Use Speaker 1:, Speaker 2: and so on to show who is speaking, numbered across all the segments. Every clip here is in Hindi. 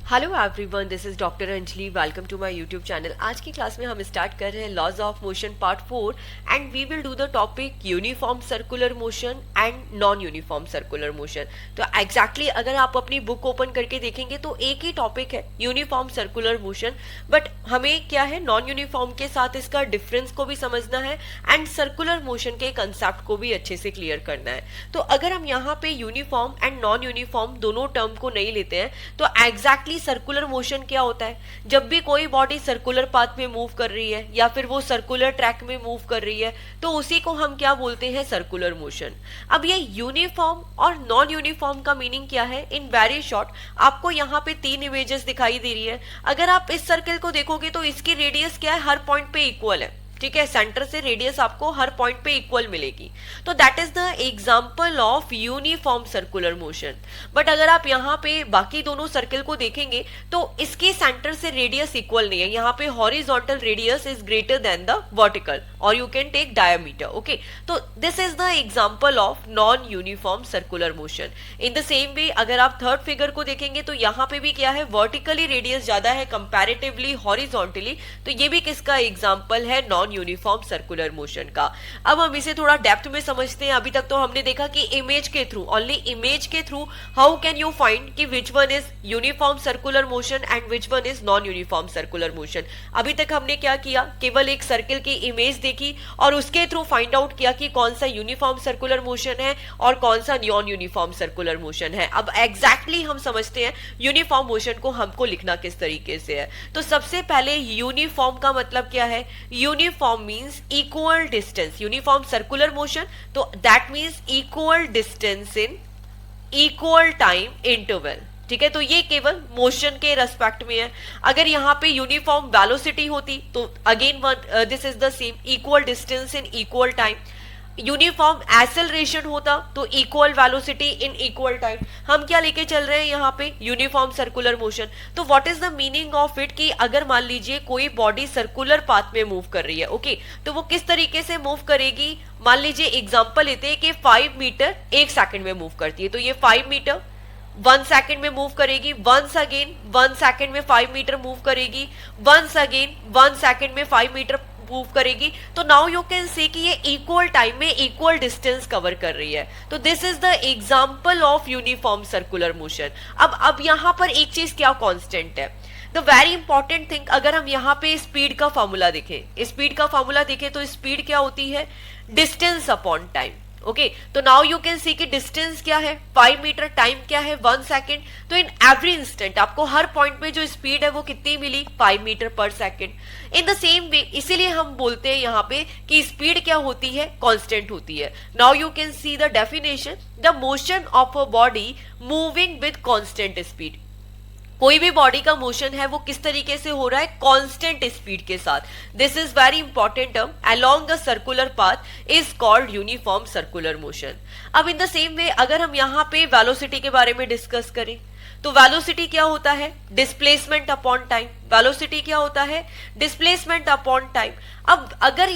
Speaker 1: Hello everyone, this is doctor Anjali. Welcome to my YouTube channel. आज की क्लास में हम स्टार्ट कर रहे हैं laws of motion part 4 and we will do the topic uniform circular motion and non uniform circular motion. तो एग्जैक्टली अगर आप अपनी बुक ओपन करके देखेंगे तो एक ही टॉपिक है यूनिफॉर्म सर्कुलर मोशन, बट हमें क्या है नॉन यूनिफॉर्म के साथ इसका डिफरेंस को भी समझना है एंड सर्कुलर मोशन के कंसेप्ट को भी अच्छे से क्लियर करना है। तो अगर हम यहाँ पे यूनिफॉर्म एंड नॉन यूनिफॉर्म दोनों टर्म को नहीं लेते हैं तो एग्जैक्टली सर्कुलर मोशन क्या होता है? जब भी कोई बॉडी सर्कुलर पाथ में मूव कर रही है या फिर वो सर्कुलर ट्रैक में मूव कर रही है तो उसी को हम क्या बोलते हैं? Circular motion. अब ये यूनिफॉर्म और नॉन यूनिफॉर्म का मीनिंग क्या है? इन वेरी शॉर्ट, आपको यहाँ पे 3 इमेजेस दिखाई दे रही है। अगर आप इस सर्कल को देखोगे तो इसकी रेडियस क्या है? हर पॉइंट पे इक्वल है। ठीक है, सेंटर से रेडियस आपको हर पॉइंट पे इक्वल मिलेगी। तो that is the example of uniform circular motion. But अगर आप यहाँ पे बाकी दोनों सर्कल को देखेंगे तो इसके सेंटर से रेडियस इक्वल नहीं है। यहाँ पे horizontal radius is greater than the vertical और you can take diameter. Okay, तो this is the example of non uniform circular motion. In the same way अगर आप थर्ड फिगर को देखेंगे तो यहाँ पे भी क्या है? वर्टिकली रेडियस ज्यादा है कंपैरेटिवली हॉरिजॉन्टली। तो ये भी किसका एग्जांपल है? नॉन यूनिफॉर्म सर्कुलर मोशन का। अब हम इसे थोड़ा डेप्थ में समझते हैं। अभी तक तो हमने देखा कि इमेज के थ्रू, ओनली इमेज के through how can you find कि which one is uniform circular motion and which one is non uniform circular motion. अभी तक हमने क्या किया? केवल एक सर्कल की इमेज देखी और उसके थ्रू फाइंड आउट किया कि कौन सा यूनिफॉर्म सर्कुलर मोशन है और कौन सा नॉन यूनिफॉर्म सर्कुलर मोशन है। अब एग्जैक्टली हम समझते हैं यूनिफॉर्म मोशन को हमको लिखना किस तरीके से है। तो सबसे पहले यूनिफॉर्म का मतलब क्या है? Uniform means equal distance. Uniform circular motion, तो that means equal distance in equal time interval. ठीक है, तो ये केवल मोशन के रेस्पेक्ट में है। अगर यहाँ पे यूनिफॉर्म वेलोसिटी होती तो again this is the same, equal distance in equal time. Uniform acceleration होता तो equal velocity in equal time. हम क्या लेके चल रहे हैं यहाँ पे? Uniform circular motion. तो what is the meaning of it कि अगर मान लीजिए कोई बॉडी सर्कुलर पाथ में मूव कर रही है, ओके, तो वो किस तरीके से मूव करेगी? मान लीजिए एग्जांपल लेते हैं कि 5 मीटर 1 सेकंड में मूव करती है, तो ये 5 मीटर 1 सेकंड में मूव करेगी। वंस अगेन 1 सेकंड में 5 मीटर मूव करेगी। वंस अगेन 1 सेकंड में 5 मीटर मूव करेगी। तो नाउ यू कैन से कि ये इक्वल टाइम में इक्वल डिस्टेंस कवर कर रही है। तो this is the example of uniform circular motion. अब यहाँ पर एक चीज क्या कांस्टेंट है? द वेरी इंपॉर्टेंट थिंग, अगर हम यहाँ पे स्पीड का फॉर्मूला देखें, स्पीड का फॉर्मूला देखें तो स्पीड क्या होती है? Distance upon time. ओके, तो नाउ यू कैन सी कि डिस्टेंस क्या है? 5 मीटर, टाइम क्या है? 1 सेकेंड। तो इन एवरी इंस्टेंट आपको हर पॉइंट में जो स्पीड है वो कितनी मिली? 5 metre per second. In the same वे इसीलिए हम बोलते हैं यहाँ पे कि स्पीड क्या होती है? कांस्टेंट होती है। Now you can see the definition, the motion of a body moving with constant speed. कोई भी बॉडी का मोशन है वो किस तरीके से हो रहा है? कांस्टेंट स्पीड के साथ। This is very important term. Along a circular path is called uniform circular motion. अब इन द सेम वे अगर हम यहाँ पे वेलोसिटी के बारे में डिस्कस करें तो वेलोसिटी क्या होता है? Displacement upon time. वेलोसिटी क्या होता है? Displacement upon time. अब अगर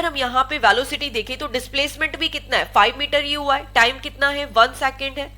Speaker 1: हम यहाँ पे वेलोसिटी देखें तो डिस्प्लेसमेंट भी कितना है? 5 मीटर ही हुआ है। टाइम कितना है? 1 सेकेंड है।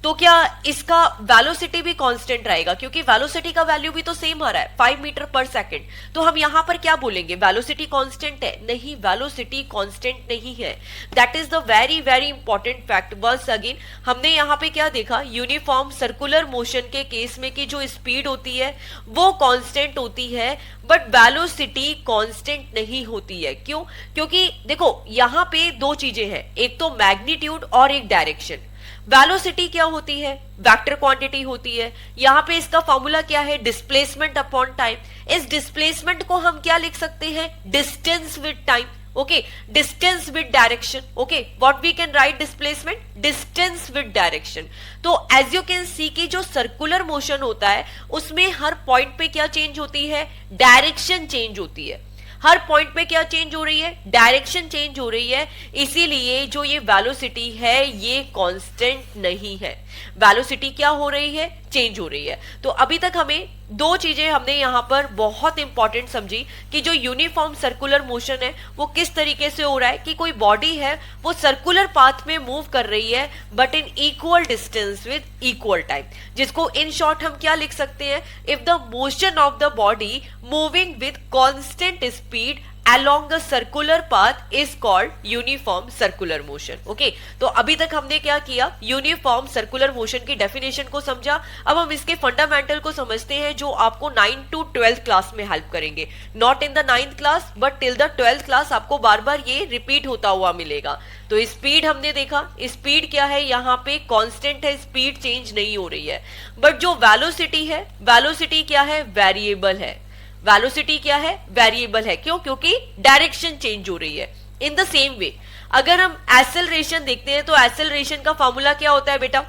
Speaker 1: तो क्या इसका वेलोसिटी भी कांस्टेंट रहेगा? क्योंकि वेलोसिटी का वैल्यू भी तो सेम आ रहा है, 5 मीटर पर सेकंड। तो हम यहां पर क्या बोलेंगे? वेलोसिटी कांस्टेंट है? नहीं, वेलोसिटी कांस्टेंट नहीं है। That is the very very important fact. Once again हमने यहाँ पे क्या देखा? यूनिफॉर्म सर्कुलर मोशन के केस में कि जो स्पीड होती है वो कांस्टेंट होती है बट वेलोसिटी कांस्टेंट नहीं होती है। क्यों? क्योंकि देखो यहाँ पे 2 चीजें हैं, एक तो मैग्नीट्यूड और एक डायरेक्शन। वेलोसिटी क्या होती है? वेक्टर क्वांटिटी होती है। यहाँ पे इसका फॉर्मूला क्या है? Displacement upon time. इस डिस्प्लेसमेंट को हम क्या लिख सकते हैं? Distance with time. Okay, distance with direction. Okay, what we can write? Displacement distance with direction. तो एज यू कैन सी कि जो सर्कुलर मोशन होता है उसमें हर पॉइंट पे क्या चेंज होती है? डायरेक्शन चेंज होती है। हर पॉइंट पे क्या चेंज हो रही है? डायरेक्शन चेंज हो रही है। इसीलिए जो ये वेलोसिटी है ये कांस्टेंट नहीं है। वेलोसिटी क्या हो रही है, चेंज हो रही है। तो अभी तक हमें दो चीजें हमने यहाँ पर बहुत इंपॉर्टेंट समझी कि जो यूनिफॉर्म सर्कुलर मोशन है वो किस तरीके से हो रहा है, कि कोई बॉडी है वो सर्कुलर पाथ में मूव कर रही है but in equal distance with equal time, जिसको इन शॉर्ट हम क्या लिख सकते हैं, if the motion of the body moving with constant speed along the circular path is called uniform circular motion. Okay, तो अभी तक हमने क्या किया, यूनिफॉर्म सर्कुलर मोशन की डेफिनेशन को समझा। अब हम इसके फंडामेंटल को समझते हैं जो आपको 9 to 12th क्लास में हेल्प करेंगे, not in the 9th class but till the 12th class आपको बार बार ये रिपीट होता हुआ मिलेगा। तो स्पीड हमने देखा, स्पीड क्या है, यहाँ पे कांस्टेंट है, स्पीड चेंज नहीं हो रही है। बट जो वेलोसिटी है, वेलोसिटी क्या है, वेरिएबल है। वेलोसिटी क्या है, वेरिएबल है। क्यों? क्योंकि डायरेक्शन चेंज हो रही है। इन द सेम वे अगर हम एक्सेलरेशन देखते हैं तो एक्सेलरेशन का फॉर्मूला क्या होता है बेटा,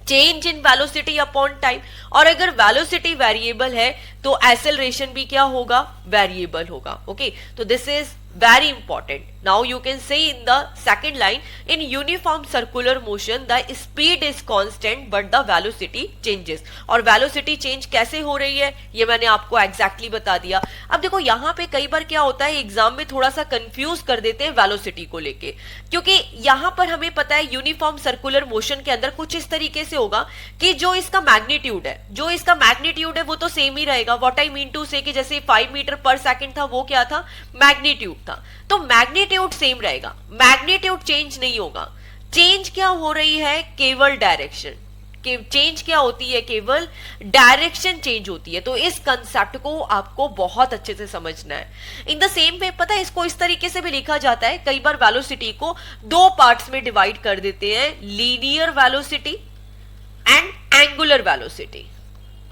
Speaker 1: change in velocity upon time. और अगर वेलोसिटी वेरिएबल है तो एक्सेलरेशन भी क्या होगा, वेरिएबल होगा। ओके, तो this is very important. Now you can say in the second line, in uniform circular motion the speed is constant but the velocity changes. और velocity change कैसे हो रही है ये मैंने आपको exactly बता दिया। अब देखो यहाँ पे कई बार क्या होता है, एग्जाम में थोड़ा सा कंफ्यूज कर देते हैं वेलोसिटी को लेके, क्योंकि यहाँ पर हमें पता है यूनिफॉर्म सर्कुलर मोशन के अंदर कुछ इस तरीके से होगा कि जो इसका मैग्नीट्यूड है, जो इसका मैग्नीट्यूड है वो तो सेम ही रहेगा। व्हाट आई मीन टू से कि जैसे 5 मीटर पर सेकंड था वो क्या था, मैग्नीट्यूड था, तो मैग्नीट्यूड सेम रहेगा, मैग्नीट्यूड चेंज नहीं होगा। चेंज क्या हो रही है, केवल डायरेक्शन। चेंज क्या होती है, केवल डायरेक्शन चेंज होती है। तो इस कंसेप्ट को आपको बहुत अच्छे से समझना है। इन द सेम वे पता है इसको इस तरीके से भी लिखा जाता है, कई बार वेलोसिटी को दो पार्ट्स में डिवाइड कर देते हैं, linear velocity and angular velocity.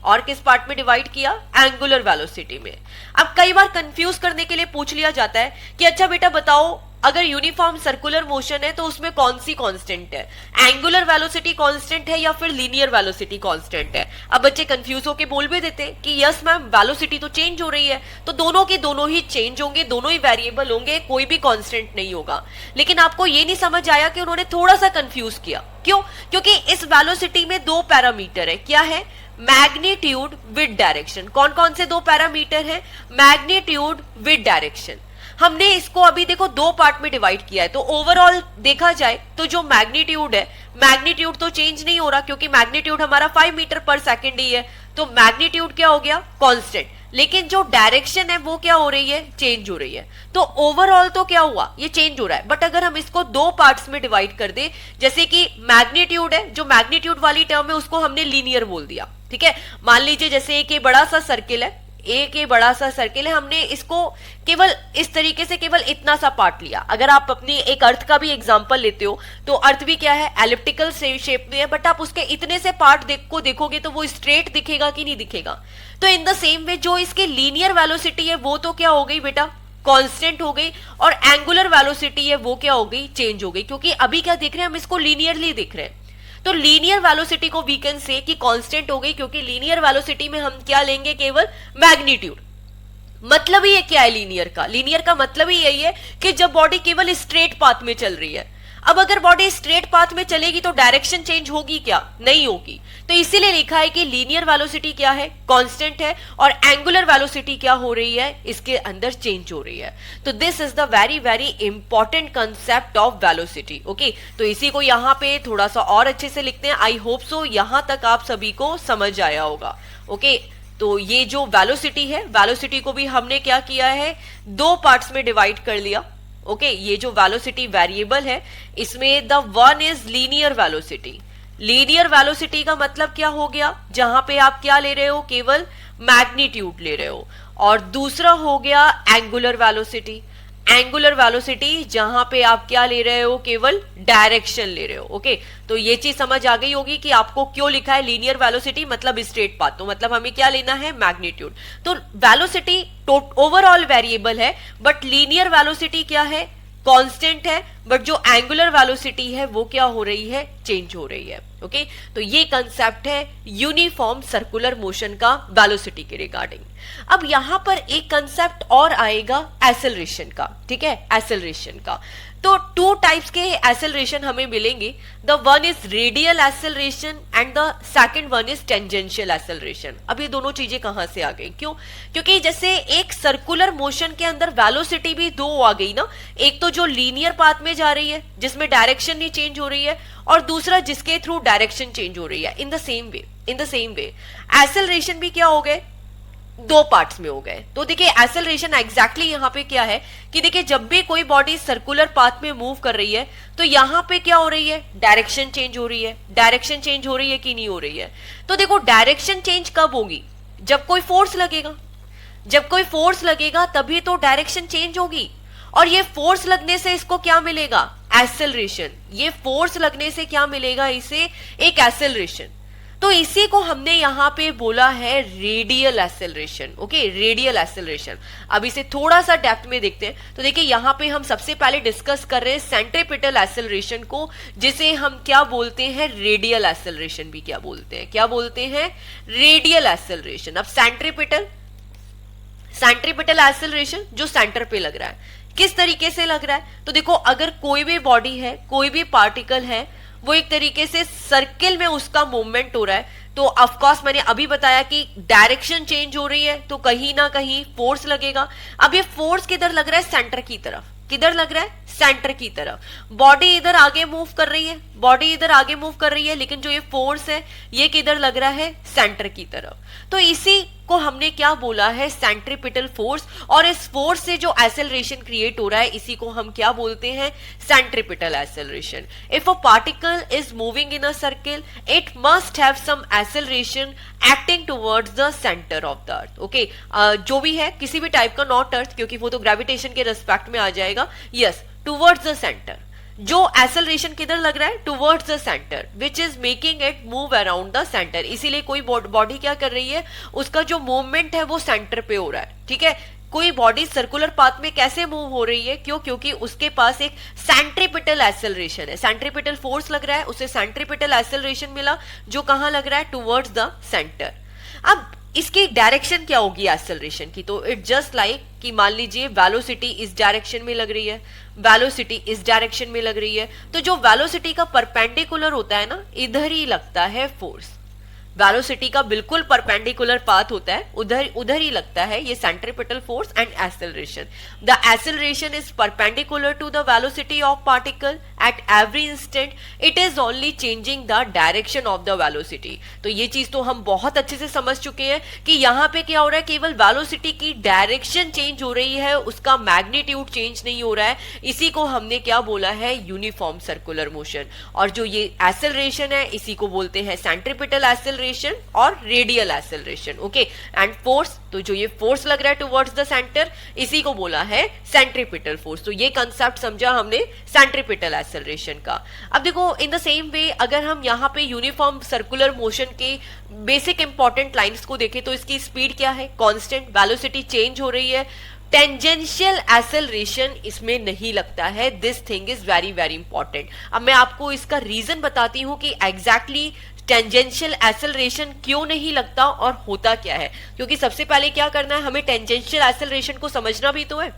Speaker 1: और किस पार्ट में डिवाइड किया, एंगुलर वेलोसिटी में। अब कई बार कंफ्यूज करने के लिए पूछ लिया जाता है कि अच्छा बेटा बताओ अगर यूनिफॉर्म सर्कुलर मोशन है तो उसमें कौन सी कांस्टेंट है, एंगुलर वेलोसिटी कांस्टेंट है या फिर लीनियर वेलोसिटी कांस्टेंट है। अब बच्चे कंफ्यूज होके बोल भी देते हैं कि यस मैम वेलोसिटी तो चेंज हो रही है, तो दोनों के दोनों ही चेंज होंगे, दोनों ही वेरिएबल होंगे, कोई भी कांस्टेंट नहीं होगा। लेकिन आपको ये नहीं समझ आया कि उन्होंने थोड़ा सा कंफ्यूज किया। क्यों? क्योंकि इस वेलोसिटी में दो पैरामीटर है, क्या है, मैग्नीट्यूड विद डायरेक्शन। कौन कौन से दो पैरामीटर है, मैग्नीट्यूड विद डायरेक्शन। हमने इसको अभी देखो दो पार्ट में डिवाइड किया है, तो ओवरऑल देखा जाए तो जो मैग्नीट्यूड है, मैग्नीट्यूड तो चेंज नहीं हो रहा क्योंकि मैग्नीट्यूड हमारा 5 मीटर पर सेकंड ही है, तो मैग्नीट्यूड क्या हो गया, कांस्टेंट। लेकिन जो डायरेक्शन है वो क्या हो रही है, चेंज हो रही है। तो ओवरऑल तो क्या हुआ, ये चेंज हो रहा है। बट अगर हम इसको दो पार्ट्स में डिवाइड कर दे, जैसे कि मैग्नीट्यूड है, जो मैग्नीट्यूड वाली टर्म है उसको हमने लीनियर बोल दिया, ठीक है। मान लीजिए जैसे एक ये बड़ा सा सर्किल है, एक ये बड़ा सा सर्किल है, हमने इसको केवल इस तरीके से केवल इतना सा पार्ट लिया। अगर आप अपनी एक अर्थ का भी एग्जांपल लेते हो तो अर्थ भी क्या है, एलिप्टिकल शेप में है, बट आप उसके इतने से पार्ट को देखोगे तो वो स्ट्रेट दिखेगा कि नहीं दिखेगा। तो इन द सेम वे जो इसके लीनियर वेलोसिटी है वो तो क्या हो गई बेटा, कांस्टेंट हो गई, और एंगुलर वेलोसिटी है वो क्या हो गई, चेंज हो गई। क्योंकि अभी क्या देख रहे हैं हम, इसको लीनियरली देख रहे हैं। तो लीनियर वेलोसिटी को वी कैन से कि कांस्टेंट हो गई, क्योंकि लीनियर वेलोसिटी में हम क्या लेंगे, केवल मैग्नीट्यूड। मतलब ही ये क्या है लीनियर का, लीनियर का मतलब ही यही है कि जब बॉडी केवल स्ट्रेट पाथ में चल रही है। अब अगर बॉडी स्ट्रेट पाथ में चलेगी तो डायरेक्शन चेंज होगी क्या, नहीं होगी। तो इसीलिए लिखा है कि लीनियर वेलोसिटी क्या है, कांस्टेंट है, और एंगुलर वेलोसिटी क्या हो रही है, इसके अंदर चेंज हो रही है। तो this is the very very important concept of velocity. Okay, तो इसी को यहाँ पे थोड़ा सा और अच्छे से लिखते हैं। आई होप सो यहां तक आप सभी को समझ आया होगा। ओके, तो ये जो वेलोसिटी है, वेलोसिटी को भी हमने क्या किया है, दो पार्ट्स में डिवाइड कर लिया। ओके, ये जो वेलोसिटी वेरिएबल है इसमें the one is linear velocity. Linear velocity का मतलब क्या हो गया, जहां पे आप क्या ले रहे हो, केवल मैग्नीट्यूड ले रहे हो। और दूसरा हो गया एंगुलर वेलोसिटी। एंगुलर वेलोसिटी जहां पे आप क्या ले रहे हो, केवल डायरेक्शन ले रहे हो। ओके, तो ये चीज समझ आ गई होगी कि आपको क्यों लिखा है लीनियर वेलोसिटी, मतलब स्ट्रेट पाथ। तो मतलब हमें क्या लेना है, मैग्नीट्यूड। तो वेलोसिटी ओवरऑल वेरिएबल है, बट लीनियर वेलोसिटी क्या है, कांस्टेंट है, बट जो एंगुलर वेलोसिटी है वो क्या हो रही है, चेंज हो रही है। ओके, तो ये कंसेप्ट है यूनिफॉर्म सर्कुलर मोशन का वेलोसिटी के रिगार्डिंग। अब यहां पर एक कंसेप्ट और आएगा एक्सेलरेशन का, ठीक है, एक्सेलरेशन का। तो टू टाइप्स के एक्सेलरेशन हमें मिलेंगे, the one is radial acceleration and the second one is tangential acceleration. अब ये दोनों चीजें कहां से आ गई, क्यों? क्योंकि जैसे एक सर्कुलर मोशन के अंदर वेलोसिटी भी दो आ गई ना, एक तो जो लीनियर पाथ में जा रही है जिसमें डायरेक्शन नहीं चेंज हो रही है, और दूसरा जिसके थ्रू डायरेक्शन चेंज हो रही है। इन द सेम वे एक्सेलरेशन भी क्या हो गए, दो पार्ट्स में हो गए। तो देखिए एक्सेलरेशन एग्जैक्टली यहाँ पे क्या है कि देखिए जब भी कोई बॉडी सर्कुलर पाथ में मूव कर रही है तो यहाँ पे क्या हो रही है, डायरेक्शन चेंज हो रही है। डायरेक्शन चेंज हो रही है कि नहीं हो रही है? तो देखो डायरेक्शन चेंज कब होगी, जब कोई फोर्स लगेगा। जब कोई फोर्स लगेगा तभी तो डायरेक्शन चेंज होगी, और ये फोर्स लगने से इसको क्या मिलेगा, एक्सेलरेशन। ये फोर्स लगने से क्या मिलेगा इसे, एक एक्सेलरेशन। तो इसी को हमने यहाँ पे बोला है radial acceleration. Okay, radial acceleration. अब इसे थोड़ा सा डेप्थ में देखते हैं। तो देखिए यहाँ पे हम सबसे पहले डिस्कस कर रहे हैं सेंट्रीपिटल एक्सेलरेशन को, जिसे हम क्या बोलते हैं, रेडियल एक्सेलरेशन भी क्या बोलते हैं, क्या बोलते हैं, रेडियल एक्सेलरेशन। अब सेंट्रीपिटल एक्सेलरेशन जो सेंटर पे लग रहा है, किस तरीके से लग रहा है? तो देखो अगर कोई भी बॉडी है, कोई भी पार्टिकल है, वो एक तरीके से सर्किल में उसका मूवमेंट हो रहा है, तो ऑफ कोर्स मैंने अभी बताया कि डायरेक्शन चेंज हो रही है तो कहीं ना कहीं फोर्स लगेगा। अब ये फोर्स किधर लग रहा है, सेंटर की तरफ। किधर लग रहा है, सेंटर की तरफ। बॉडी इधर आगे मूव कर रही है, बॉडी इधर आगे मूव कर रही है, लेकिन जो ये फोर्स है ये किधर लग रहा है, सेंटर की तरफ। तो इसी को हमने क्या बोला है, सेंट्रीपिटल फोर्स। और इस फोर्स से जो एक्सेलरेशन क्रिएट हो रहा है इसी को हम क्या बोलते हैं, centripetal acceleration. If a particle is moving in a circle it must have some acceleration acting towards the centre of the earth. Okay, जो भी है किसी भी टाइप का, नॉट अर्थ क्योंकि वो तो ग्रेविटेशन के रिस्पेक्ट में आ जाएगा। Yes, towards the centre. जो एक्सेलरेशन किधर लग रहा है, towards the centre, which is making it move around the centre. इसीलिए कोई बॉडी क्या कर रही है, उसका जो मूवमेंट है वो सेंटर पे हो रहा है। ठीक है, कोई बॉडी सर्कुलर पाथ में कैसे मूव हो रही है, क्यों? क्योंकि उसके पास एक सेंट्रीपिटल एक्सेलरेशन है, सेंट्रीपिटल फोर्स लग रहा है, उसे सेंट्रीपिटल एक्सेलरेशन मिला जो कहां लग रहा है, टुवर्ड्स द सेंटर। अब इसकी डायरेक्शन क्या होगी एक्सेलरेशन की, तो इट जस्ट लाइक कि मान लीजिए वेलोसिटी इस डायरेक्शन में लग रही है, वेलोसिटी इस डायरेक्शन में लग रही है, तो जो वेलोसिटी का परपेंडिकुलर होता है ना, इधर ही लगता है फोर्स। वेलोसिटी का बिल्कुल परपेंडिकुलर पाथ होता है, उधर ही लगता है ये centripetal force and acceleration. The acceleration is perpendicular to the velocity of particle at every instant, it is only changing the direction of the velocity. तो ये चीज तो हम बहुत अच्छे से समझ चुके हैं कि यहाँ पे क्या हो रहा है, केवल वेलोसिटी की डायरेक्शन चेंज हो रही है, उसका मैग्नीट्यूड चेंज नहीं हो रहा है। इसी को हमने क्या बोला है, यूनिफॉर्म सर्कुलर मोशन। और जो ये एक्सेलरेशन है इसी को बोलते हैं सेंट्रीपिटल एक्सेलरेशन और radial acceleration. Okay, and force, तो जो ये फोर्स लग रहा है टुवर्ड्स द सेंटर, इसी को बोला है सेंट्रीपिटल फोर्स। तो ये कंसेप्ट समझा हमने सेंट्रीपिटल एक्सेलरेशन का। अब देखो इन द सेम वे अगर हम यहाँ पे यूनिफॉर्म सर्कुलर मोशन के बेसिक इंपॉर्टेंट लाइंस को देखें तो इसकी स्पीड क्या है, कांस्टेंट, वेलोसिटी चेंज हो रही है, टेंजेंशियल एक्सेलरेशन इसमें नहीं लगता है। This thing is very very important. अब मैं आपको इसका रीजन बताती हूँ कि एग्जैक्टली टेंजेंशियल एक्सेलरेशन क्यों नहीं लगता और होता क्या है। क्योंकि सबसे पहले क्या करना है, हमें टेंजेंशियल एक्सेलरेशन को समझना भी तो है।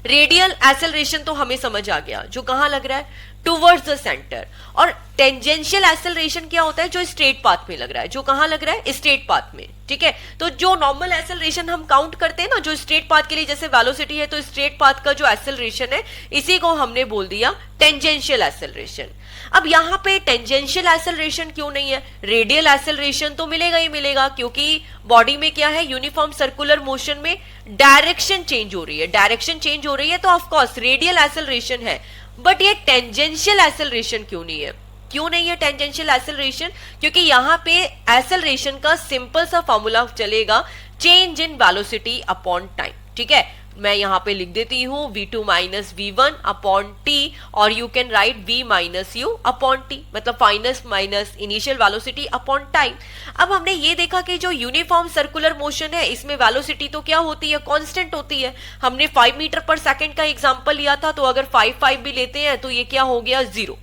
Speaker 1: रेडियल एक्सेलरेशन तो हमें समझ आ गया, जो कहां लग रहा है, टुवर्ड्स द सेंटर। और टेंजेंशियल एक्सेलरेशन क्या होता है, जो स्ट्रेट पाथ में लग रहा है, जो कहां लग रहा है, स्ट्रेट पाथ में। ठीक है, तो जो नॉर्मल एक्सेलरेशन हम काउंट करते हैं ना, जो स्ट्रेट पाथ के लिए, जैसे वेलोसिटी है तो स्ट्रेट पाथ का जो एक्सेलरेशन है इसी को हमने बोल दिया टेंजेंशियल एक्सेलरेशन। अब यहाँ पे टेंजेंशियल एक्सेलरेशन क्यों नहीं है, रेडियल एक्सेलरेशन तो मिलेगा ही मिलेगा, क्योंकि बॉडी में क्या है, यूनिफॉर्म सर्कुलर मोशन में डायरेक्शन चेंज हो रही है, डायरेक्शन चेंज हो रही है तो ऑफ कोर्स रेडियल एक्सेलरेशन है। बट ये टेंजेंशियल एक्सेलरेशन क्यों नहीं है, क्यों नहीं है टेंजेंशियल एक्सेलरेशन? क्योंकि यहाँ पे एक्सेलरेशन का सिंपल सा फॉर्मूला चलेगा, change in velocity upon time. ठीक है, मैं यहाँ पे लिख देती हूँ v2 minus v1 upon t, और you can write v minus u upon t, मतलब fineness minus initial velocity upon time. अब हमने ये देखा कि जो यूनिफॉर्म सर्कुलर मोशन है इसमें वेलोसिटी तो क्या होती है, कांस्टेंट होती है। हमने 5 मीटर पर सेकंड का एग्जांपल लिया था, तो अगर 5 भी लेते हैं तो ये क्या हो गया, 0।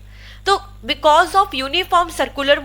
Speaker 1: तो because of uniform circular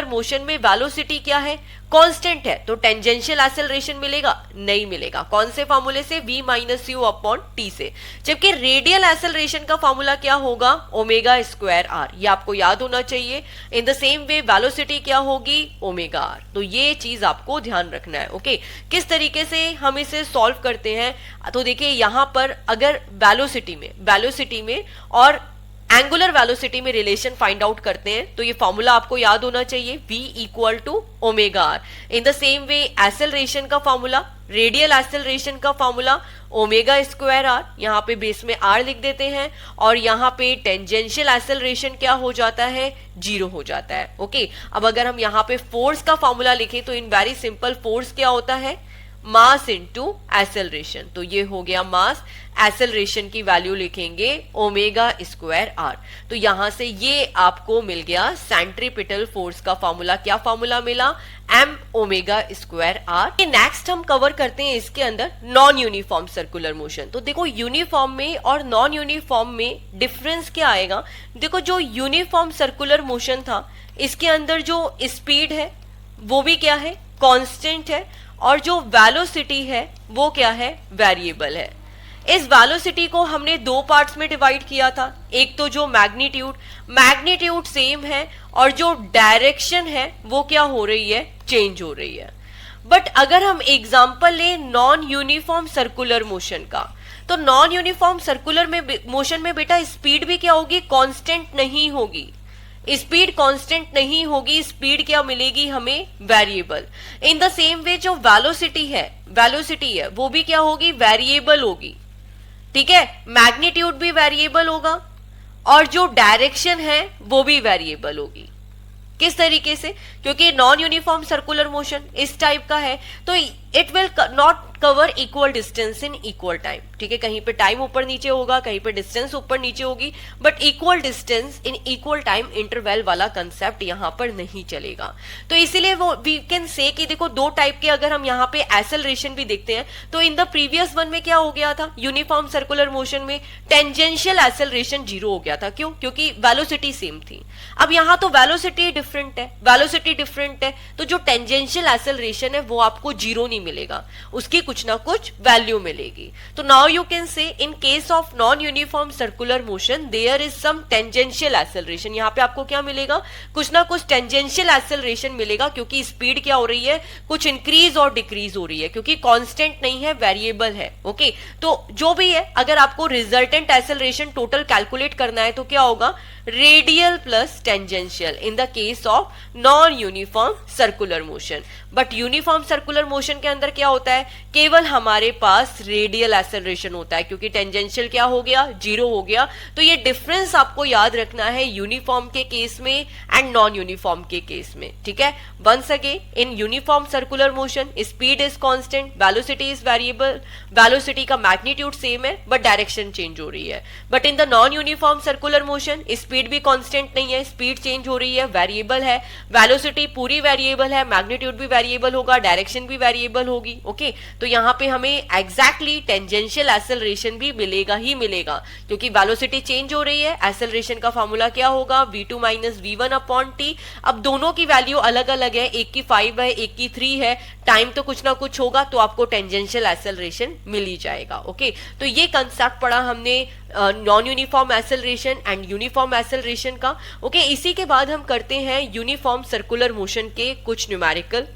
Speaker 1: motion में वेलोसिटी क्या है, कांस्टेंट है, तो टेंजेंशियल एक्सेलरेशन मिलेगा नहीं मिलेगा। कौन से फार्मूले से, v minus you upon T से। जबकि रेडियल एक्सेलरेशन का फार्मूला क्या होगा, ओमेगा स्क्वायर आर, ये आपको याद होना चाहिए। इन द सेम वे वेलोसिटी क्या होगी, ओमेगा आर। तो ये चीज आपको ध्यान रखना है। ओके, किस तरीके से हम इसे सॉल्व करते हैं, तो देखिए यहां पर अगर वेलोसिटी में और एंगुलर वेलोसिटी में रिलेशन फाइंड आउट करते हैं तो ये फॉर्मूला आपको याद होना चाहिए, v equal to omega R. In the same way acceleration का फॉर्मूला, रेडियल एक्सेलरेशन का फॉर्मूला ओमेगा स्क्वायर आर, यहाँ पे बेस में r लिख देते हैं, और यहाँ पे टेंजेंशियल एक्सेलरेशन क्या हो जाता है, 0 हो जाता है। ओके, अब अगर हम यहाँ पे फोर्स का फॉर्मूला लिखें तो इन वेरी सिंपल फोर्स क्या होता है, मास इनटू एक्सेलरेशन। तो ये हो गया मास, एक्सेलरेशन की वैल्यू लिखेंगे ओमेगा स्क्वायर आर। तो यहां से ये आपको मिल गया सेंट्रीपिटल फोर्स का फॉर्मूला। क्या फॉर्मूला मिला, m omega square R. Next हम कवर करते हैं इसके अंदर नॉन यूनिफॉर्म सर्कुलर मोशन। तो देखो यूनिफॉर्म में और नॉन यूनिफॉर्म में डिफरेंस क्या आएगा। देखो जो यूनिफॉर्म सर्कुलर मोशन था इसके अंदर जो स्पीड है वो भी क्या है, कांस्टेंट है, और जो वेलोसिटी है वो क्या है, वेरिएबल है। इस वेलोसिटी को हमने दो पार्ट्स में डिवाइड किया था, एक तो जो मैग्नीट्यूड सेम है, और जो डायरेक्शन है वो क्या हो रही है, चेंज हो रही है। बट अगर हम एग्जांपल ले नॉन यूनिफॉर्म सर्कुलर मोशन का, तो नॉन यूनिफॉर्म सर्कुलर मोशन में बेटा स्पीड भी क्या होगी, कांस्टेंट नहीं होगी। स्पीड कांस्टेंट नहीं होगी, स्पीड क्या मिलेगी हमें, वेरिएबल। इन द सेम वे जो वेलोसिटी है वो भी क्या होगी, वेरिएबल होगी। ठीक है, मैग्नीट्यूड भी वेरिएबल होगा और जो डायरेक्शन है वो भी वेरिएबल होगी। किस तरीके से, क्योंकि नॉन यूनिफॉर्म सर्कुलर मोशन इस टाइप का है तो it will not cover equal distance in equal time. ठीक है, कहीं पे टाइम ऊपर नीचे होगा, कहीं पे डिस्टेंस ऊपर नीचे होगी, but equal distance in equal time interval वाला कंसेप्ट यहां पर नहीं चलेगा। तो इसीलिए वो वी कैन से कि देखो दो टाइप के अगर हम यहाँ पे एक्सेलरेशन भी देखते हैं तो इन द प्रीवियस वन में क्या हो गया था, यूनिफॉर्म सर्कुलर मोशन में टेंजेंशियल एक्सेलरेशन 0 हो गया था। क्यों, क्योंकि वेलोसिटी सेम थी। अब यहाँ तो वेलोसिटी डिफरेंट है, तो जो टेंजेंशियल एक्सेलरेशन है वो आपको 0 नहीं मिलेगा, उसकी कुछ ना कुछ वैल्यू मिलेगी। तो now you can say in case of non uniform circular motion there is some tangential acceleration. यहाँ पे आपको क्या मिलेगा, कुछ ना कुछ टेंजेंशियल एक्सेलरेशन मिलेगा, क्योंकि स्पीड क्या हो रही है, कुछ इंक्रीज और डिक्रीज हो रही है, क्योंकि कांस्टेंट नहीं है, वेरिएबल है। ओके, तो जो भी है, अगर आपको रिजल्टेंट एक्सेलरेशन टोटल कैलकुलेट करना है तो क्या होगा, radial plus tangential in the case of non uniform circular motion. But uniform circular motion के अंदर क्या होता है, केवल हमारे पास रेडियल एक्सेलरेशन होता है, क्योंकि टेंजेंशियल क्या हो गया, 0 हो गया। तो ये डिफरेंस आपको याद रखना है यूनिफॉर्म के केस में एंड नॉन यूनिफॉर्म के केस में। ठीक है, once again, in uniform circular motion speed is constant, velocity is variable, velocity का मैग्नीट्यूड सेम है बट डायरेक्शन चेंज हो रही है। But in the non uniform circular motion speed भी कांस्टेंट नहीं है, स्पीड चेंज हो रही है, वेरिएबल है, वेलोसिटी पूरी वेरिएबल है, मैग्नीट्यूड भी वेरिएबल होगा, डायरेक्शन भी वेरिएबल होगी। ओके, तो यहाँ पे हमें एग्जैक्टली टेंजेंशियल एक्सेलरेशन भी मिलेगा ही मिलेगा, क्योंकि वेलोसिटी चेंज हो रही है। एक्सेलरेशन का फॉर्मूला क्या होगा, v2 minus v1 upon T. अब दोनों की वैल्यू अलग अलग है, एक की 5 है, एक की 3 है, टाइम तो कुछ ना कुछ होगा, तो आपको टेंजेंशियल एक्सेलरेशन मिल ही जाएगा। ओके, तो ये कंसेप्ट पढ़ा हमने non uniform acceleration and uniform acceleration का। ओके, इसी के बाद हम करते हैं यूनिफॉर्म सर्कुलर मोशन के कुछ न्यूमेरिकल।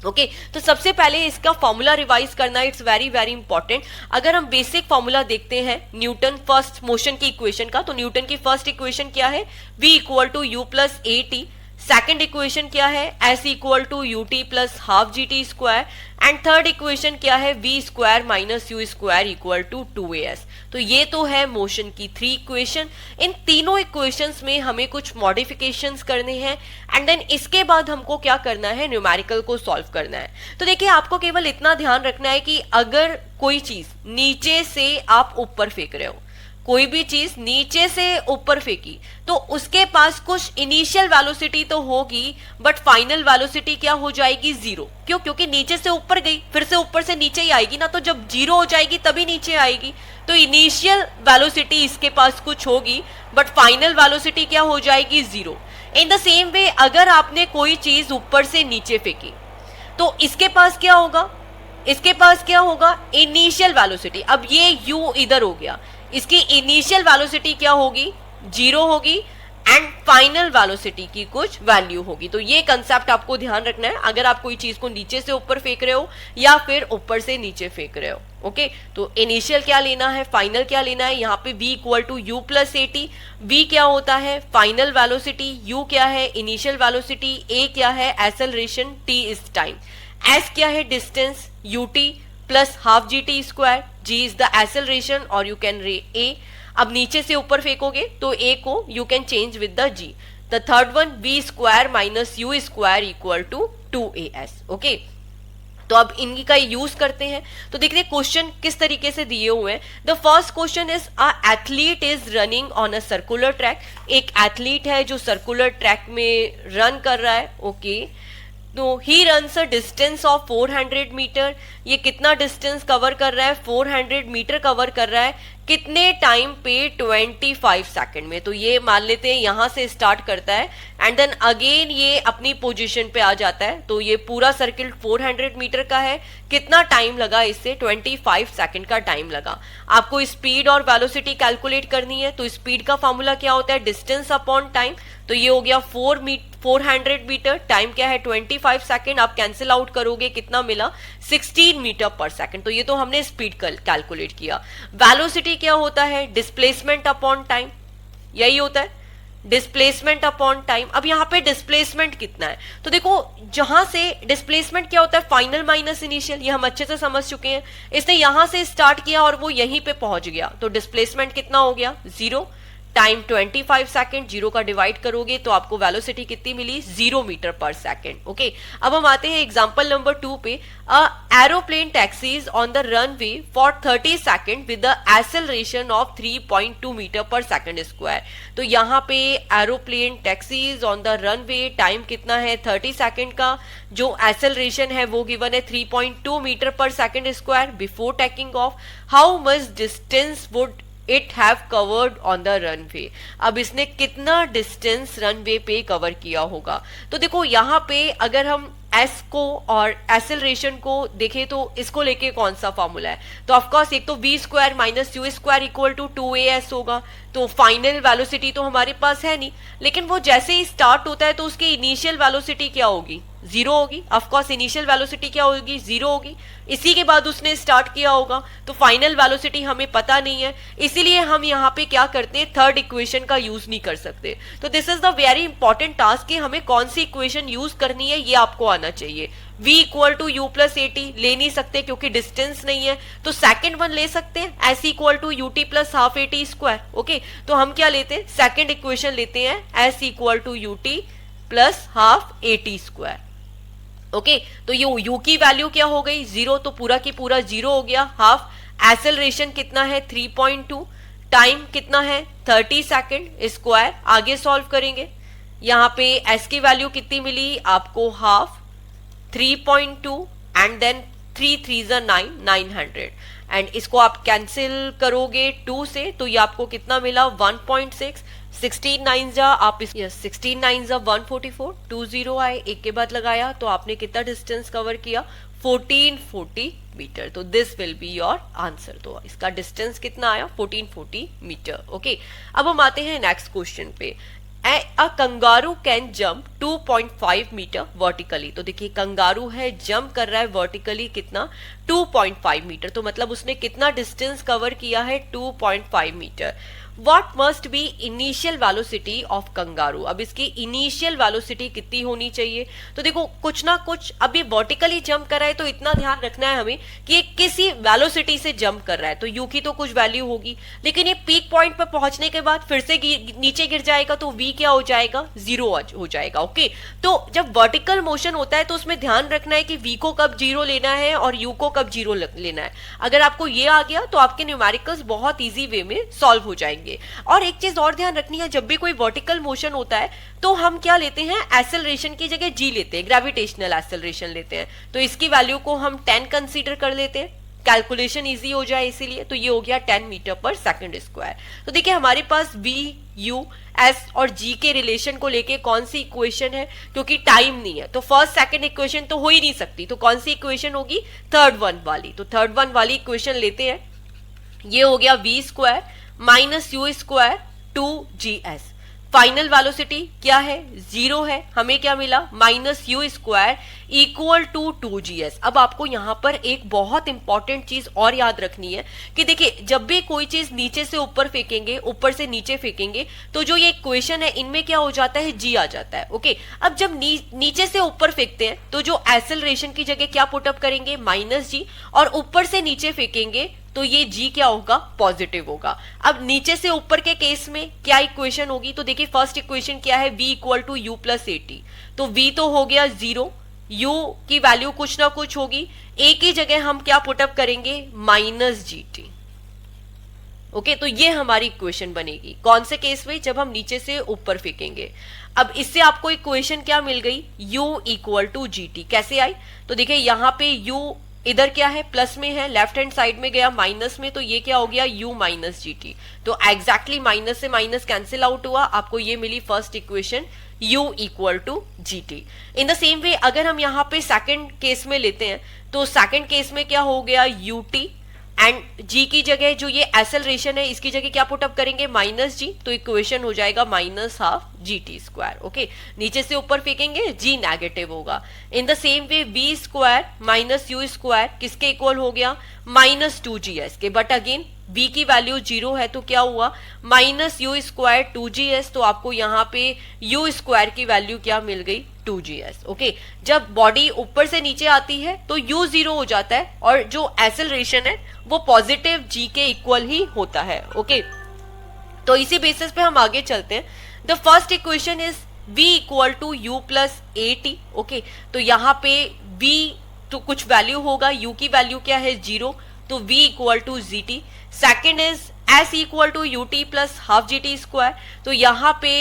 Speaker 1: ओके, तो सबसे पहले इसका फॉर्मूला रिवाइज करना, इट्स वेरी वेरी इंपॉर्टेंट। अगर हम बेसिक फॉर्मूला देखते हैं न्यूटन फर्स्ट मोशन की इक्वेशन का, तो न्यूटन की फर्स्ट इक्वेशन क्या है, v equal to u plus a t. Second equation क्या है, s equal to u t plus half g t square. And third equation क्या है, v square minus u square equal to 2as। तो ये तो है मोशन की 3 इक्वेशन। इन तीनों इक्वेशंस में हमें कुछ मॉडिफिकेशंस करने हैं एंड देन इसके बाद हमको क्या करना है, न्यूमेरिकल को सॉल्व करना है। तो देखिए, आपको केवल इतना ध्यान रखना है कि अगर कोई चीज नीचे से आप ऊपर फेंक रहे हो कोई भी चीज नीचे से ऊपर फेंकी तो उसके पास कुछ इनिशियल वेलोसिटी तो होगी, बट फाइनल वेलोसिटी क्या हो जाएगी, जीरो। क्यों? क्योंकि नीचे से ऊपर गई, फिर से ऊपर से नीचे ही आएगी ना, तो जब जीरो हो जाएगी तभी नीचे आएगी। तो इनिशियल वेलोसिटी इसके पास कुछ होगी, बट फाइनल वेलोसिटी क्या हो जाएगी, zero. In the same way अगर आपने कोई चीज ऊपर से नीचे फेंकी तो इसके पास क्या होगा, इसके पास क्या होगा, इनिशियल वेलोसिटी। अब ये u इधर हो गया, इसकी इनिशियल वेलोसिटी क्या होगी, जीरो होगी, एंड फाइनल वेलोसिटी की कुछ वैल्यू होगी। तो ये कंसेप्ट आपको ध्यान रखना है अगर आप कोई चीज को नीचे से ऊपर फेंक रहे हो या फिर ऊपर से नीचे फेंक रहे हो। ओके, तो इनिशियल क्या लेना है, फाइनल क्या लेना है। यहाँ पे v equal to u plus a t, v क्या होता है, फाइनल वेलोसिटी, u क्या है, इनिशियल वेलोसिटी, a क्या है, acceleration, t is time, s क्या है, distance, ut plus half g t square, g is the acceleration और यू कैन रे a। अब नीचे से ऊपर फेंकोगे तो a को you can change with the g। The third one v square minus u square equal to 2as। Okay, तो अब इनकी का यूज करते हैं। तो देखिए क्वेश्चन किस तरीके से दिए हुए हैं। The first question is a athlete is running on a circular track. एक एथलीट है जो सर्कुलर ट्रैक में रन कर रहा है। ओके, तो he runs a distance of 400 metre. ये कितना डिस्टेंस कवर कर रहा है, 400 मीटर कवर कर रहा है। कितने टाइम पे, 25 सेकंड में। तो ये मान लेते हैं यहां से स्टार्ट करता है एंड देन अगेन ये अपनी पोजीशन पे आ जाता है। तो ये पूरा सर्किल 400 मीटर का है। कितना टाइम लगा इससे, 25 सेकंड का टाइम लगा। आपको स्पीड और वेलोसिटी कैलकुलेट करनी है। तो स्पीड का फॉर्मूला क्या होता है, डिस्टेंस अपॉन टाइम। तो ये हो गया 400 मीटर, टाइम क्या है 25 सेकंड। आप कैंसिल आउट करोगे, कितना मिला, 16 मीटर पर सेकंड। तो ये तो हमने स्पीड कैलकुलेट किया। वेलोसिटी क्या होता है, डिस्प्लेसमेंट अपॉन टाइम, यही होता है, डिस्प्लेसमेंट अपॉन टाइम। अब यहाँ पे डिस्प्लेसमेंट कितना है, तो देखो जहां से डिस्प्लेसमेंट क्या होता है, फाइनल माइनस इनिशियल, ये हम अच्छे से समझ चुके हैं। इसने यहां से स्टार्ट किया और वो यहीं पे पहुंच गया, तो डिस्प्लेसमेंट कितना हो गया, जीरो। टाइम 25 सेकंड, जीरो का डिवाइड करोगे तो आपको वेलोसिटी कितनी मिली, 0 मीटर पर सेकंड। ओके, अब हम आते हैं एग्जांपल नंबर 2 पे। A aeroplane taxies on the runway for 30 second with the acceleration of 3.2 metre per second square. तो यहाँ पे aeroplane taxies on the runway, time कितना है 30 सेकंड का, जो एक्सेलरेशन है वो गिवन है 3.2 metre per second square. Before taking of how much distance would it have covered on the runway. अब इसने कितना डिस्टेंस रनवे पे कवर किया होगा। तो देखो यहाँ पे अगर हम एस को और एक्सेलरेशन को देखें तो इसको लेके कौन सा फॉर्मूला है, तो ऑफकोर्स एक तो v square minus u square equal to 2as होगा। तो फाइनल वेलोसिटी तो हमारे पास है नहीं, लेकिन वो जैसे ही स्टार्ट होता है तो उसकी इनिशियल वेलोसिटी क्या होगी, जीरो होगी। ऑफकोर्स इनिशियल वेलोसिटी क्या होगी, जीरो होगी। इसी के बाद उसने स्टार्ट किया होगा, तो फाइनल वेलोसिटी हमें पता नहीं है, इसीलिए हम यहाँ पे क्या करते हैं, थर्ड इक्वेशन का यूज नहीं कर सकते। तो this is the very important task कि हमें कौन सी इक्वेशन यूज करनी है, ये आपको आना चाहिए। v equal to u plus a t ले नहीं सकते क्योंकि डिस्टेंस नहीं है, तो सेकंड वन ले सकते हैं, s equal to u t plus half a t square. Okay, तो हम क्या लेते हैं, सेकंड इक्वेशन लेते हैं, s equal to u t plus half a t square. Okay, तो ये u की वैल्यू क्या हो गई, जीरो, तो पूरा की पूरा जीरो हो गया। हाफ एक्सेलरेशन कितना है 3.2, टाइम कितना है 30 सेकंड स्क्वायर। आगे सॉल्व करेंगे, यहाँ पे s की वैल्यू कितनी मिली आपको, हाफ 3.2 एंड देन 3 3 9 900 एंड इसको आप कैंसिल करोगे 2 से तो ये आपको कितना मिला 1.6। 16 9 जा आप 16 9 जा 144, 20 आए, एक के बाद लगाया तो आपने कितना डिस्टेंस कवर किया 1440 मीटर। तो this will be your answer. तो इसका डिस्टेंस कितना आया 1440 मीटर। ओके, अब हम आते हैं नेक्स्ट क्वेश्चन पे। A kangaroo can jump 2.5 metre vertically. तो देखिए कंगारू है, जंप कर रहा है वर्टिकली कितना 2.5 मीटर, तो मतलब उसने कितना डिस्टेंस कवर किया है 2.5 metre. What must be initial velocity of kangaroo. अब इसकी इनिशियल वेलोसिटी कितनी होनी चाहिए, तो देखो कुछ ना कुछ, अभी वर्टिकली जंप कर रहा है तो इतना ध्यान रखना है हमें कि ये किसी वेलोसिटी से जंप कर रहा है, तो यू की तो कुछ वैल्यू होगी, लेकिन ये पीक पॉइंट पर पहुंचने के बाद फिर से नीचे गिर जाएगा तो वी क्या हो जाएगा, 0 हो जाएगा। ओके, तो जब वर्टिकल मोशन होता है तो उसमें ध्यान रखना है कि वी को कब 0 लेना है और यू को कब 0 लेना है। अगर आपको ये आ गया तो आपके न्यूमेरिकल्स बहुत इजी वे में सॉल्व हो जाएंगे। और एक चीज और ध्यान रखनी है, जब भी कोई वर्टिकल मोशन होता है तो हम क्या लेते हैं, एक्सेलरेशन की जगह जी लेते हैं, ग्रेविटेशनल एक्सेलरेशन लेते हैं, तो इसकी वैल्यू को हम 10 कंसीडर कर लेते हैं, कैलकुलेशन इजी हो जाए इसीलिए। तो ये हो गया 10 मीटर पर सेकंड स्क्वायर। तो देखिए हमारे पास वी, यू, एस और जी के रिलेशन को लेके कौन सी इक्वेशन है, क्योंकि टाइम नहीं है तो फर्स्ट सेकंड इक्वेशन तो हो ही नहीं सकती, तो कौन सी इक्वेशन होगी, थर्ड वन वाली। तो थर्ड वन वाली इक्वेशन लेते हैं, ये हो गया v square minus u square 2gs। Final velocity क्या है, 0 है, हमें क्या मिला, minus u square equal to 2gs। अब आपको यहां पर एक बहुत इंपॉर्टेंट चीज और याद रखनी है कि देखिए जब भी कोई चीज नीचे से ऊपर फेंकेंगे, ऊपर से नीचे फेंकेंगे, तो जो ये इक्वेशन है इनमें क्या हो जाता है, जी आ जाता है। ओके, अब जब नीचे से ऊपर फेंकते हैं तो जो एक्सेलरेशन की जगह क्या पुटअप करेंगे, माइनस जी, और ऊपर से नीचे फेंकेंगे तो ये g क्या होगा, पॉजिटिव होगा। अब नीचे से ऊपर के केस में क्या इक्वेशन होगी, तो देखिए फर्स्ट इक्वेशन क्या है, v equal to u plus a t, तो v तो हो गया 0, u की वैल्यू कुछ ना कुछ होगी, a की जगह हम क्या पुटअप करेंगे, माइनस जी टी। ओके, तो ये हमारी इक्वेशन बनेगी कौन से केस में, जब हम नीचे से ऊपर फेंकेंगे। अब इससे आपको इक्वेशन क्या मिल गई, u equal to g t. कैसे आई, तो देखिए यहाँ पे u इधर क्या है, प्लस में है, लेफ्ट हैंड साइड में गया माइनस में, तो ये क्या हो गया, u माइनस जी टी। तो एग्जैक्टली माइनस से माइनस कैंसिल आउट हुआ, आपको ये मिली first equation, u equal to g t. In the same way अगर हम यहाँ पे सेकंड केस में लेते हैं तो सेकंड केस में क्या हो गया, u टी, एंड g की जगह जो ये एक्सेलरेशन है इसकी जगह क्या पुटअप करेंगे, माइनस जी, तो इक्वेशन हो जाएगा minus half g t square. Okay, नीचे से ऊपर फेंकेंगे g नेगेटिव होगा। इन the same way v square minus u square किसके इक्वल हो गया, माइनस 2gs के, बट अगेन v की वैल्यू 0 है तो क्या हुआ, माइनस यू स्क्वायर 2gs, तो आपको यहाँ पे u स्क्वायर की वैल्यू क्या मिल गई, 2gs। ओके, जब बॉडी ऊपर से नीचे आती है तो u 0 हो जाता है और जो एक्सेलरेशन है वो पॉजिटिव g के इक्वल ही होता है। ओके, तो इसी बेसिस पे हम आगे चलते हैं। The first equation is v equal to u plus a t. Okay, तो यहाँ पे v तो कुछ वैल्यू होगा, u की वैल्यू क्या है, 0, तो v equal to g t. Second is s equal to u t plus half g t square, तो यहाँ पे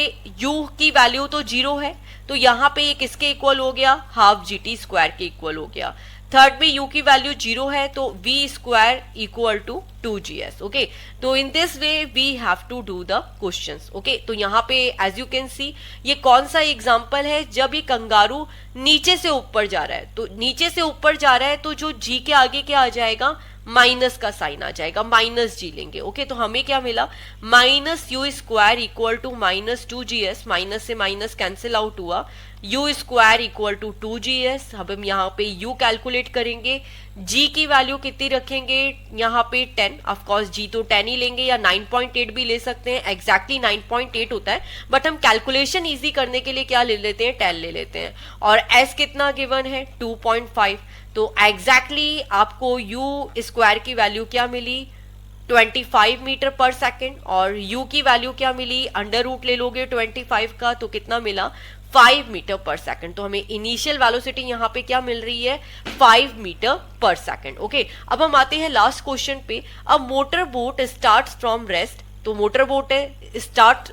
Speaker 1: u की वैल्यू तो 0 है, तो यहाँ पे ये किसके इक्वल हो गया, हाफ जी टी स्क्वायर के इक्वल हो गया। थर्ड में u की वैल्यू 0 है तो v square equal to 2gs। Okay, तो in this way we have to do the questions. Okay, तो यहाँ पे एज यू कैन सी ये कौन सा एग्जांपल है, जब ये कंगारू नीचे से ऊपर जा रहा है, तो नीचे से ऊपर जा रहा है तो जो g के आगे क्या आ जाएगा, माइनस का साइन आ जाएगा, माइनस जी लेंगे। ओके, तो हमें क्या मिला, minus u square equal to minus 2gs, minus से माइनस कैंसिल आउट हुआ, u square equal to 2gs। अब हम यहाँ पे u कैलकुलेट करेंगे, g की वैल्यू कितनी रखेंगे, यहाँ पे 10, ऑफ कोर्स g तो 10 ही लेंगे या 9.8 भी ले सकते हैं, एग्जैक्टली 9.8 होता है, बट हम कैलकुलेशन इजी करने के लिए क्या ले लेते हैं, 10 ले लेते हैं। और s कितना गिवन है, 2.5, तो एग्जैक्टली आपको u स्क्वायर की वैल्यू क्या मिली, 25 मीटर पर सेकेंड, और u की वैल्यू क्या मिली, अंडर रूट ले लोगे 25 का तो कितना मिला, 5 मीटर पर सेकेंड। तो हमें इनिशियल वेलोसिटी यहाँ पे क्या मिल रही है, 5 मीटर पर सेकेंड। ओके, अब हम आते हैं लास्ट क्वेश्चन पे। अब motor boat start from rest, तो मोटर बोट है स्टार्ट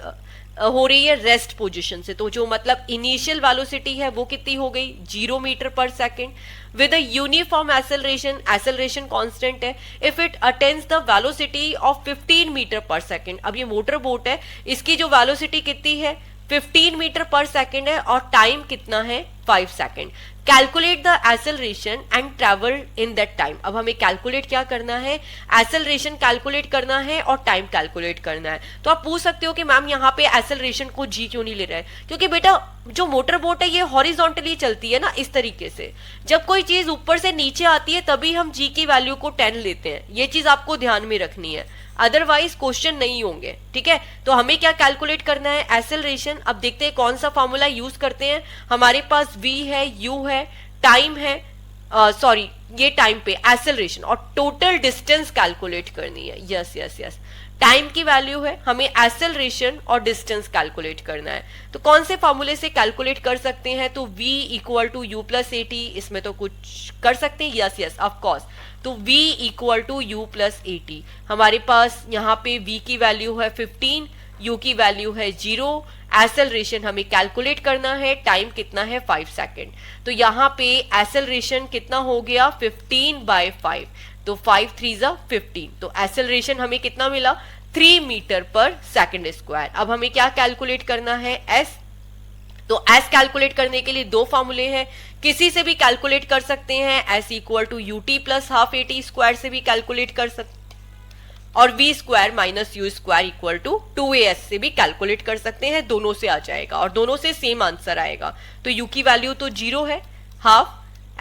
Speaker 1: हो रही है रेस्ट पोजीशन से, तो जो मतलब इनिशियल वेलोसिटी है वो कितनी हो गई, 0 metre per second, with a uniform acceleration, acceleration constant है, if it attains the velocity of 15 metre per second. अब ये मोटर बोट है, इसकी जो वेलोसिटी कितनी है, 15 मीटर पर सेकेंड है, और टाइम कितना है, 5 second. Calculate the acceleration and travel in that time. अब हमें कैलकुलेट क्या करना है, एक्सेलरेशन कैलकुलेट करना है और टाइम कैलकुलेट करना है। तो आप पूछ सकते हो कि मैम यहाँ पे एक्सेलरेशन को जी क्यों नहीं ले रहा है, क्योंकि बेटा जो मोटर बोट है ये हॉरिजॉन्टली चलती है ना, इस तरीके से। जब कोई चीज ऊपर से नीचे आती है तभी हम जी की वैल्यू को 10 लेते हैं, ये चीज आपको ध्यान में रखनी है, अदरवाइज क्वेश्चन नहीं होंगे, ठीक है। तो हमें क्या कैलकुलेट करना है, एक्सेलरेशन। अब देखते हैं कौन सा फॉर्मूला यूज करते हैं। हमारे पास v है, u है, टाइम है, सॉरी ये टाइम पे एक्सेलरेशन, और टोटल डिस्टेंस कैलकुलेट करनी है। यस यस यस, टाइम की वैल्यू है, हमें एक्सेलरेशन और डिस्टेंस कैलकुलेट करना है। तो कौन से फॉर्मूले से कैलकुलेट कर सकते हैं, तो v equal to u plus a t, इसमें तो कुछ कर सकते हैं। यस यस ऑफ कोर्स, तो v equal to u plus a t. हमारे पास यहाँ पे v की वैल्यू है 15, u की वैल्यू है 0, एक्सेलरेशन हमें कैलकुलेट करना है, टाइम कितना है 5 सेकेंड। तो यहाँ पे एक्सेलरेशन कितना हो गया 15/5, तो 5 3 जा 15, तो एक्सेलरेशन हमें कितना मिला 3 मीटर पर सेकेंड स्क्वायर। अब हमें क्या कैलकुलेट करना है, s। तो s कैलकुलेट करने के लिए दो फॉर्मूले हैं, किसी से भी कैलकुलेट कर सकते हैं, s equal to u t plus half a t square से भी कैलकुलेट कर सकते हैं, और v square minus u square equal to 2as से भी कैलकुलेट कर सकते हैं, दोनों से आ जाएगा और दोनों से सेम आंसर आएगा। तो u की वैल्यू तो 0 है, हाफ,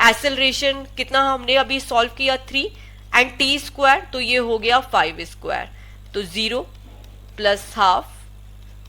Speaker 1: एक्सेलरेशन कितना हमने अभी सॉल्व किया 3, एंड t स्क्वायर तो ये हो गया 5 स्क्वायर, तो 0 plus half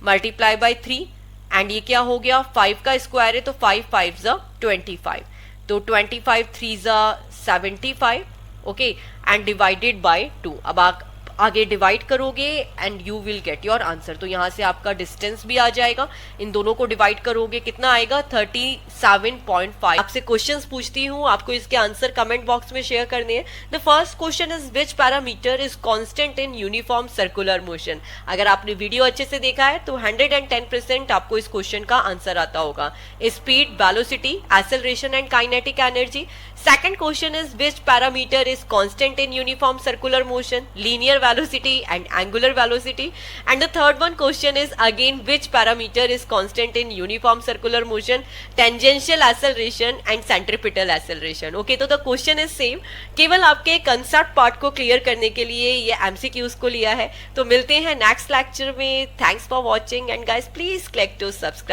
Speaker 1: multiply by 3, and ये क्या हो गया 5 का स्क्वायर है, तो 5 5 जा 25, तो 25 3 जा 75, ओके, एंड डिवाइडेड बाय 2। अब आप आगे डिवाइड करोगे and you will get your answer. तो यहाँ से आपका डिस्टेंस भी आ जाएगा, इन दोनों को डिवाइड करोगे कितना आएगा 37.5। आपसे क्वेश्चंस पूछती हूँ, आपको इसके आंसर कमेंट बॉक्स में शेयर करने हैं। The first question is which parameter is constant in uniform circular motion. अगर आपने वीडियो अच्छे से देखा है तो 110% आपको इस क्वेश्चन का आंसर आता होगा। Speed, velocity, acceleration and kinetic energy. Second question is which parameter is constant in uniform circular motion, linear velocity and angular velocity. And the third one question is again which parameter is constant in uniform circular motion, tangential acceleration and centripetal acceleration. Okay, तो the question is same, केवल आपके कंसेप्ट पार्ट को क्लियर करने के लिए ये MCQs को लिया है। तो मिलते हैं नेक्स्ट लेक्चर में। Thanks for watching and guys please click to subscribe.